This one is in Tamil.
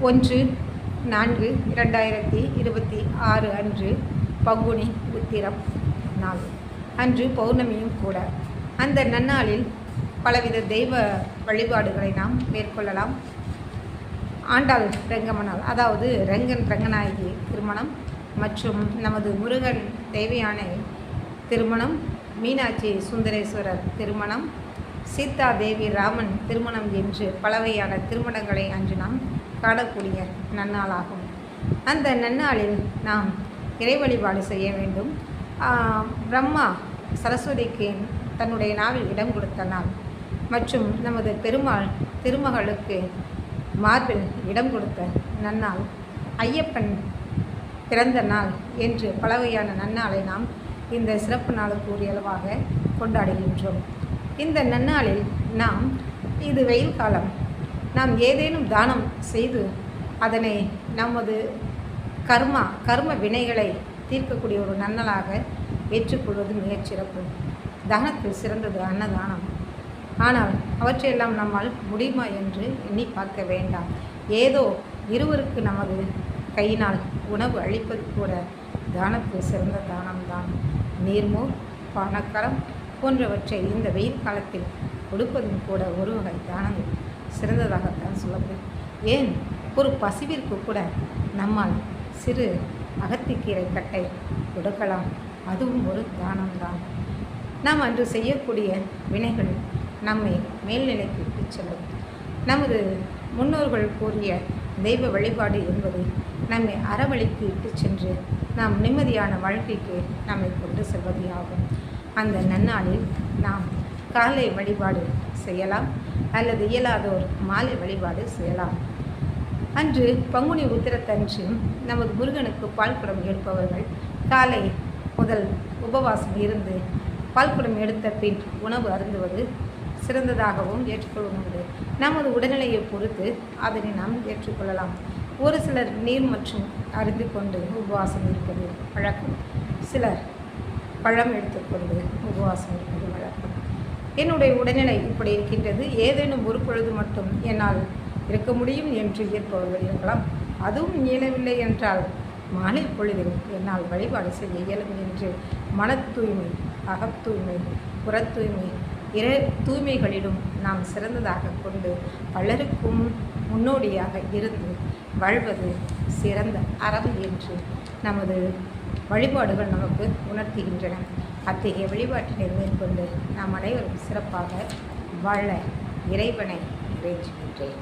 1/4/2026 அன்று பங்குனி உத்திரம் நாள் அன்று பௌர்ணமியும் கூட. அந்த நன்னாளில் பலவித தெய்வ வழிபாடுகளை நாம் மேற்கொள்ளலாம். ஆண்டாள் ரெங்கமனால், அதாவது ரங்கநாயகி திருமணம் மற்றும் நமது முருகன் தேவையான திருமணம், மீனாட்சி சுந்தரேஸ்வரர் திருமணம், சீதா தேவி ராமன் திருமணம் என்று பலவையான திருமணங்களை அன்று நாம் காணக்கூடிய நன்னாளாகும். அந்த நன்னாளில் நாம் இறை வழிபாடு செய்ய வேண்டும். பிரம்மா சரஸ்வதிக்கு தன்னுடைய நாவில் இடம் கொடுத்த நாள் மற்றும் நமது பெருமாள் திருமகளுக்கு மார்பில் இடம் கொடுத்த நன்னாள், ஐயப்பன் பிறந்த நாள் என்று பலவையான நன்னாளை நாம் இந்த சிறப்பு நாளுக்கு உரியளவாக கொண்டாடுகின்றோம். இந்த நன்னாளில் நாம், இது வெயில் காலம், நாம் ஏதேனும் தானம் செய்து அதனை நமது கர்ம வினைகளை தீர்க்கக்கூடிய ஒரு நன்னலாக ஏற்றுக்கொள்வது மிகச்சிறப்பு. தானத்தில் சிறந்தது அன்னதானம். ஆனால் அவற்றையெல்லாம் நம்மால் முடியுமா என்று எண்ணி பார்க்க வேண்டாம். ஏதோ இருவருக்கு நமது கையினால் உணவு அளிப்பது கூட தானத்தில் சிறந்த தானம்தான். நீர்மோர், பானக்கரம் போன்றவற்றை இந்த வெயில் காலத்தில் கொடுப்பதும் கூட ஒரு வகை தானங்கள் சிறந்ததாகத்தான் சொல்லப்படும். ஏன், ஒரு பசிவிற்கு கூட நம்மால் சிறு அகத்திக்கீரை கட்டை கொடுக்கலாம், அதுவும் ஒரு தானம்தான். நாம் அன்று செய்யக்கூடிய வினைகள் நம்மை மேல்நிலைக்கு இட்டுச் செல்லும். நமது முன்னோர்கள் கூறிய தெய்வ வழிபாடு என்பது நம்மை அறவழிக்கு இட்டுச் சென்று நாம் நிம்மதியான வாழ்க்கைக்கு நம்மை கொண்டு செல்வது ஆகும். அந்த நன்னாளில் நாம் காலை வழிபாடு செய்யலாம், அல்லது இயலாதோர் மாலை வழிபாடு செய்யலாம். அன்று பங்குனி உத்திரத்தன்று நமது முருகனுக்கு பால்குடம் எடுப்பவர்கள் காலை முதல் உபவாசம் இருந்து பால்குடம் எடுத்த பின் உணவு அருந்துவது சிறந்ததாகவும் ஏற்றுக்கொள்வது. நமது உடல்நிலையை பொறுத்து அதனை நாம் ஏற்றுக்கொள்ளலாம். ஒரு சிலர் நீர் மற்றும் அருந்து கொண்டு உபவாசம் இருப்பது வழக்கம், சிலர் பழம் எடுத்துக்கொண்டு உபவாசம் இருப்பது வழக்கம். என்னுடைய உடல்நிலை இப்படி இருக்கின்றது, ஏதேனும் ஒரு பொழுது மட்டும் என்னால் இருக்க முடியும் என்று இருப்பவர்கள் இருக்கலாம். அதுவும் இயலவில்லை என்றால் மாலை பொழுதில் என்னால் வழிபாடு செய்ய இயலும் என்று மன தூய்மை, அகத்தூய்மை, புறத்தூய்மை, தூய்மைகளிலும் நாம் சிறந்ததாக கொண்டு பலருக்கும் முன்னோடியாக இருந்து வாழ்வது சிறந்த அறம் என்று நமது வழிபாடுகள் நமக்கு உணர்த்துகின்றன. அத்தகைய வழிபாட்டினை மேற்கொண்டு நாம் அனைவரும் சிறப்பாக வாழ இறைவனை வேண்டுகின்றேன்.